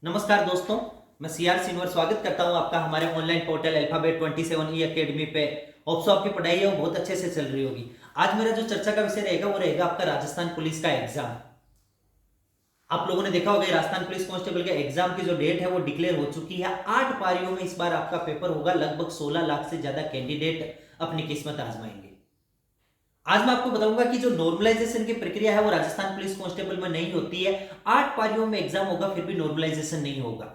नमस्कार दोस्तों, मैं सीआर सिनवर स्वागत करता हूं आपका हमारे ऑनलाइन पोर्टल अल्फाबेट 27 एकेडमी पे। होप्स आपकी पढ़ाई है वो बहुत अच्छे से चल रही होगी। आज मेरा जो चर्चा का विषय रहेगा वो रहेगा आपका राजस्थान पुलिस का एग्जाम। आप लोगों ने देखा होगा राजस्थान पुलिस कांस्टेबल के एग्जाम की जो डेट है वो डिक्लेयर हो चुकी है। 8 पारियों में इस बार आपका पेपर होगा। लगभग 16 लाख से ज्यादा कैंडिडेट अपनी किस्मत आजमाएंगे। आज मैं आपको बताऊंगा कि जो नॉर्मलाइजेशन की प्रक्रिया है वो राजस्थान पुलिस कांस्टेबल में नहीं होती है। 8 पारियों में एग्जाम होगा फिर भी नॉर्मलाइजेशन नहीं होगा।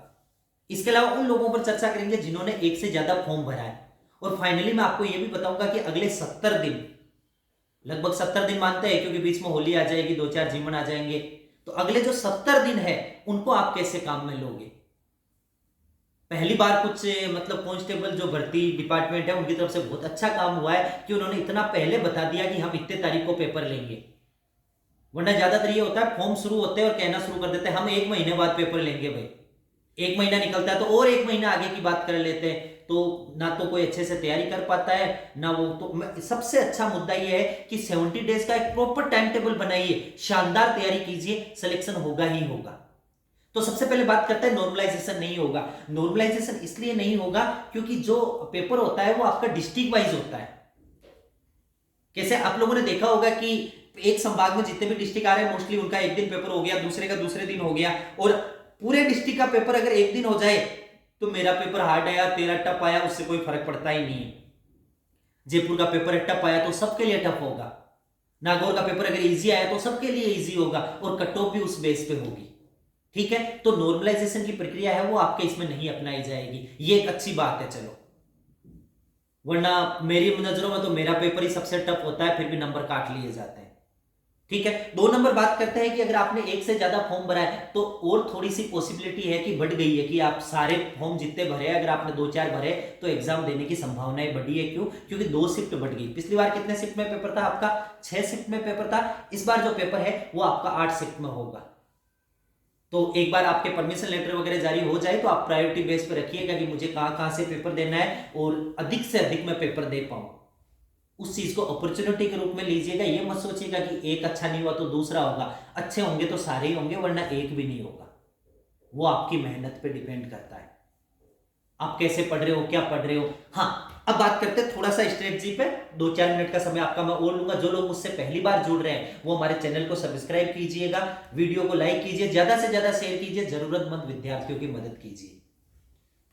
इसके अलावा उन लोगों पर चर्चा करेंगे जिन्होंने एक से ज्यादा फॉर्म भरा है। और फाइनली मैं आपको यह भी बताऊंगा कि अगले 70 दिन, लगभग 70 दिन मानते हैं क्योंकि बीच में होली आ जाएगी, 2-4 जीवन आ जाएंगे, तो अगले जो 70 दिन है उनको आप कैसे काम में लोगे। पहली बार कुछ मतलब कांस्टेबल जो भर्ती डिपार्टमेंट है उनकी तरफ से बहुत अच्छा काम हुआ है कि उन्होंने इतना पहले बता दिया कि हम इतने तारीख को पेपर लेंगे। वरना ज्यादातर ये होता है फॉर्म शुरू होते हैं और कहना शुरू कर देते हैं हम 1 महीने बाद पेपर लेंगे भाई। 1 महीना निकलता है तो और 1 महीना आगे की बात कर लेते हैं, तो ना तो कोई अच्छे से तैयारी कर पाता है ना वो। तो सबसे अच्छा मुद्दा ये है कि 70 डेज का एक प्रॉपर टाइम टेबल बनाइए, शानदार तैयारी कीजिए, सिलेक्शन होगा ही होगा। तो सबसे पहले बात करते हैं नॉर्मलाइजेशन नहीं होगा। नॉर्मलाइजेशन इसलिए नहीं होगा क्योंकि जो पेपर होता है वो आपका डिस्ट्रिक्ट वाइज होता है। कैसे आप लोगों ने देखा होगा कि एक संभाग में जितने भी डिस्ट्रिक्ट आ रहे हैं मोस्टली उनका एक दिन पेपर हो गया, दूसरे का दूसरे दिन हो गया। और पूरे डिस्ट्रिक्ट का पेपर अगर एक दिन हो जाए तो मेरा पेपर हार्ड आया तेरा टफ आया उससे कोई फर्क पड़ता ही नहीं है। जयपुर का पेपर टफ आया तो सबके लिए टफ होगा, नागौर का पेपर अगर इजी आया तो सबके लिए इजी होगा और कट ऑफ भी उस बेस पे होगी। ठीक है, तो नॉर्मलाइजेशन की प्रक्रिया है वो आपके इसमें नहीं अपनाई जाएगी, ये एक अच्छी बात है। चलो, वरना मेरी नजरों में तो मेरा पेपर ही सबसे टफ होता है, फिर भी नंबर काट लिए जाते हैं। ठीक है, 2 नंबर बात करते हैं कि अगर आपने एक से ज्यादा फॉर्म भरा है तो और थोड़ी सी पॉसिबिलिटी है कि बढ़ गई है कि आप सारे फॉर्म जितने भरे, अगर आपने 2-4 भरे तो एग्जाम देने की संभावनाएं बढ़ी है। क्यों? क्योंकि 2 शिफ्ट बढ़ गई। पिछली बार कितने शिफ्ट में पेपर था आपका? 6 शिफ्ट में पेपर था। इस बार जो पेपर है वो आपका 8 शिफ्ट में होगा। तो एक बार आपके परमिशन लेटर वगैरह जारी हो जाए तो आप प्रायोरिटी बेस पर रखिएगा कि मुझे कहां कहां से पेपर देना है और अधिक से अधिक मैं पेपर दे पाऊं। उस चीज को अपॉर्चुनिटी के रूप में लीजिएगा। ये मत सोचिएगा कि एक अच्छा नहीं हुआ तो दूसरा होगा। अच्छे होंगे तो सारे ही होंगे, वरना एक भी नहीं होगा। वो आपकी मेहनत पे डिपेंड करता है, आप कैसे पढ़ रहे हो, क्या पढ़ रहे हो। हाँ, अब बात करते हैं थोड़ा सा स्ट्रेटजी पे। 2-4 मिनट का समय आपका मैं और लूंगा। जो लोग मुझसे पहली बार जुड़ रहे हैं वो हमारे चैनल को सब्सक्राइब कीजिएगा, वीडियो को लाइक कीजिए, ज्यादा से ज्यादा शेयर कीजिए, जरूरतमंद विद्यार्थियों की मदद कीजिए।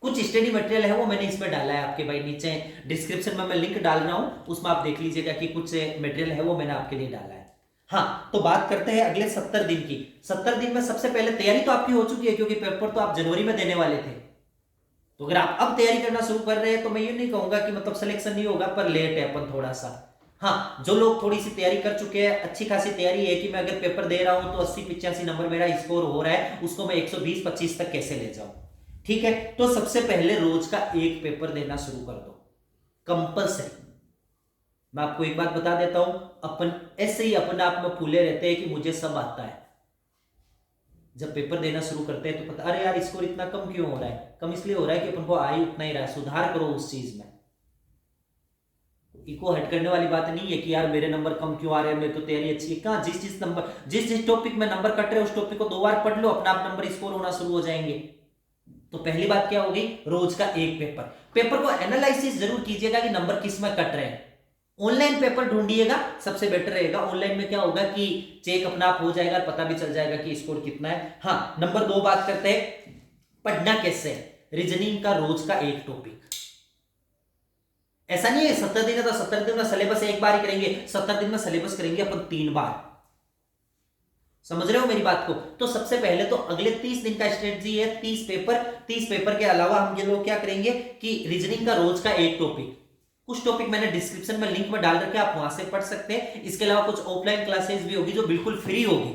कुछ स्टडी मटेरियल है वो मैंने इसमें डाला है आपके भाई, नीचे डिस्क्रिप्शन में मैं लिंक डाल रहा हूं, उसमें आप देख लीजिएगा कि कुछ मटेरियल है वो मैंने आपके लिए डाला है। हाँ, तो बात करते हैं अगले 70 दिन की। 70 दिन में सबसे पहले तैयारी तो आपकी हो चुकी है क्योंकि पेपर तो आप जनवरी में देने वाले थे। तो अगर आप अब तैयारी करना शुरू कर रहे हैं तो मैं ये नहीं कहूंगा कि मतलब सिलेक्शन नहीं होगा, पर लेट है अपन थोड़ा सा। हाँ, जो लोग थोड़ी सी तैयारी कर चुके हैं, अच्छी खासी तैयारी है कि मैं अगर पेपर दे रहा हूं तो 80-85 नंबर मेरा स्कोर हो रहा है, उसको मैं 120-25 तक कैसे ले जाऊं। ठीक है, तो सबसे पहले रोज का एक पेपर देना शुरू कर दो, कंपल्सरी। मैं आपको एक बात बता देता हूं, अपन ऐसे ही अपने आप में फूले रहते हैं कि मुझे सब आता है। जब पेपर देना शुरू करते हैं तो पता, अरे यार स्कोर इतना कम क्यों हो रहा है? कम इसलिए हो रहा है कि अपन को आ ही उतना ही रहा है। सुधार करो उस चीज में। इको हट करने वाली बात नहीं है कि यार मेरे नंबर कम क्यों आ रहे हैं, मेरी तो तैयारी अच्छी है। कहां, जिस टॉपिक में नंबर कट रहे हैं उस टॉपिक को 2 बार पढ़ लो, अपना आप नंबर स्कोर होना शुरू हो जाएंगे। तो पहली बात क्या होगी? रोज का एक पेपर। पेपर को एनालिसिस जरूर कीजिएगा कि नंबर किस में कट रहे हैं। ऑनलाइन पेपर ढूंढिएगा, सबसे बेटर रहेगा। ऑनलाइन में क्या होगा कि चेक अपना आप हो जाएगा, पता भी चल जाएगा कि स्कोर कितना है। हाँ, नंबर 2 बात करते हैं पढ़ना कैसे। रीजनिंग का रोज का एक टॉपिक। ऐसा नहीं है 70 दिन है तो 70 दिन में सिलेबस एक बार ही करेंगे, 70 दिन में सिलेबस करेंगे अपन 3 बार। समझ रहे हो मेरी बात को? तो सबसे पहले तो अगले 30 दिन का स्ट्रेटजी है 30 पेपर के अलावा हम ये लोग क्या करेंगे कि रीजनिंग का रोज का एक टॉपिक। कुछ टॉपिक मैंने डिस्क्रिप्शन में लिंक में डाल रखे, आप वहां से पढ़ सकते हैं। इसके अलावा कुछ ऑफलाइन क्लासेस भी होगी जो बिल्कुल फ्री होगी,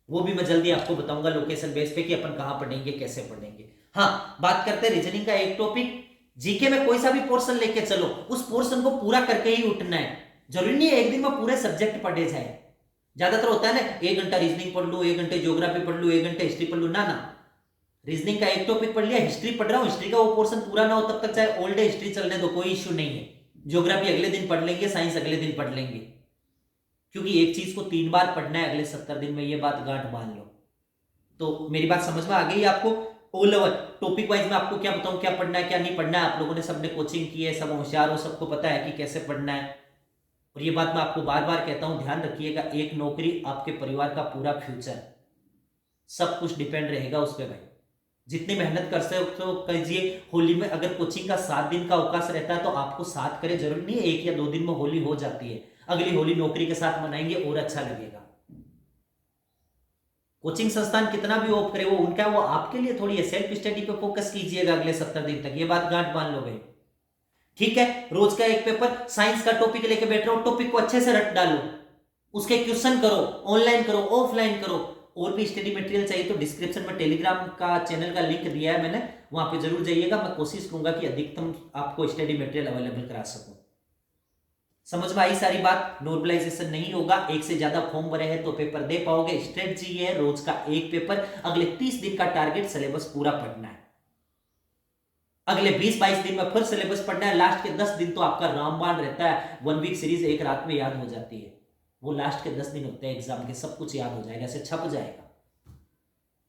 वो भी मैं जल्दी आपको बताऊंगा लोकेशन बेस पे कि अपन कहां पढ़ेंगे, कैसे पढ़ेंगे। हाँ, बात करते हैं रीजनिंग का एक टॉपिक। जीके में कोई सा भी पोर्शन लेके चलो, उस पोर्शन को पूरा करके ही उठना है। जरूरी नहीं है एक दिन में पूरे सब्जेक्ट पढ़े जाए। ज्यादातर होता है ना 1 घंटा रीजनिंग पढ़ लो, 1 घंटे ज्योग्राफी पढ़ लो, 1 घंटे हिस्ट्री पढ़ लो। ना ना, रीजनिंग का एक टॉपिक पढ़ लिया, हिस्ट्री पढ़ रहा हूं, हिस्ट्री का वो पोर्शन पूरा ना हो तब तक चाहे ओल्ड डे हिस्ट्री चलने दो, कोई इश्यू नहीं है। ज्योग्राफी अगले दिन पढ़ लेंगे, साइंस अगले दिन पढ़ लेंगे। क्योंकि एक चीज को 3 बार पढ़ना है अगले 70 दिन में, ये बात गांठ बांध लो। तो मेरी बात समझ में आ गई आपको? ऑल ओवर टॉपिक वाइज मैं आपको क्या बताऊं, क्या पढ़ना है क्या नहीं पढ़ना है। आप लोगों ने सबने कोचिंग की है, सब होशियार हो, सबको पता है कि कैसे पढ़ना है। और ये बात मैं आपको बार बार कहता हूं, ध्यान रखिएगा, एक नौकरी आपके परिवार का पूरा फ्यूचर, सब कुछ डिपेंड रहेगा उस पर भाई। जितनी मेहनत कर सकते हो कीजिए। होली में अगर कोचिंग का 7 दिन का अवकाश रहता है तो आपको 7 करे, जरूरी नहीं है 1 या 2 दिन में होली हो जाती है। अगली होली नौकरी के साथ मनाएंगे और अच्छा लगेगा। कोचिंग संस्थान कितना भी ऑफ करे वो उनका, वो आपके लिए थोड़ी है। सेल्फ स्टडी पे फोकस कीजिएगा अगले 70 दिन तक, ये बात गांठ बांध लो भाई। ठीक है, रोज का एक पेपर, साइंस का टॉपिक लेके बैठ रहे हो, टॉपिक को अच्छे से रट डालो, उसके क्वेश्चन करो, ऑनलाइन करो, ऑफलाइन करो। और भी स्टडी मटेरियल चाहिए तो डिस्क्रिप्शन में टेलीग्राम का चैनल का लिंक दिया है मैंने, वहां पे जरूर जाइएगा। मैं कोशिश करूंगा कि अधिकतम आपको स्टडी मटेरियल अवेलेबल करा सकूं। समझ में आई सारी बात। नॉर्मलाइजेशन नहीं होगा, एक से ज्यादा फॉर्म भरे हैं तो पेपर दे पाओगे। स्ट्रेटजी है रोज का एक पेपर, अगले 30 दिन का टारगेट सिलेबस पूरा पढ़ना है। अगले 20-22 दिन में फिर सिलेबस पढ़ना है। लास्ट के 10 दिन तो आपका रामबाण रहता है, 1 वीक सीरीज एक रात में याद हो जाती है। वो लास्ट के 10 दिन होते हैं एग्जाम के, सब कुछ याद हो जाएगा, ऐसे छप जाएगा।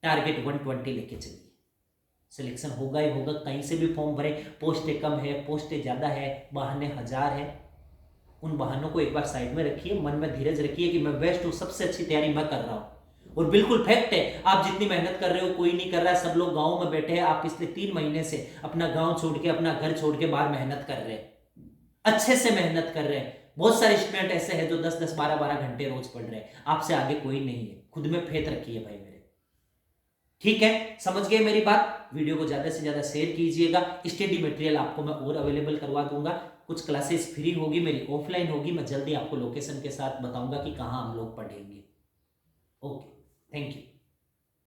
टारगेट 120 लेके चलिए, सिलेक्शन होगा ही होगा। कहीं से भी फॉर्म भरे, पोस्टें कम है, पोस्टें ज्यादा है, बहाने हजार है, उन बहानों को एक बार साइड में रखिए, मन में धीरज रखिए कि मैं बेस्ट हूं, सबसे अच्छी तैयारी मैं कर रहा हूं। और बिल्कुल फैक्ट है, आप जितनी मेहनत कर रहे हो कोई नहीं कर रहा है। सब लोग गांव में बैठे हैं, आप पिछले 3 महीने से अपना गांव छोड़ के, अपना घर छोड़ के बाहर मेहनत कर रहे हैं, अच्छे से मेहनत कर रहे हैं। बहुत सारे स्टूडेंट ऐसे हैं जो 10-10, 12-12 घंटे रोज पढ़ रहे हैं। आपसे आगे कोई नहीं है, खुद में फेथ रखिए भाई मेरे। ठीक है, समझ गए मेरी बात। वीडियो को ज्यादा से ज्यादा शेयर कीजिएगा। स्टडी मटेरियल आपको मैं और अवेलेबल करवा दूंगा। कुछ क्लासेस फ्री होगी मेरी, ऑफलाइन होगी। मैं जल्दी आपको लोकेशन के साथ बताऊंगा कि कहां हम लोग पढ़ेंगे। Okay, thank you.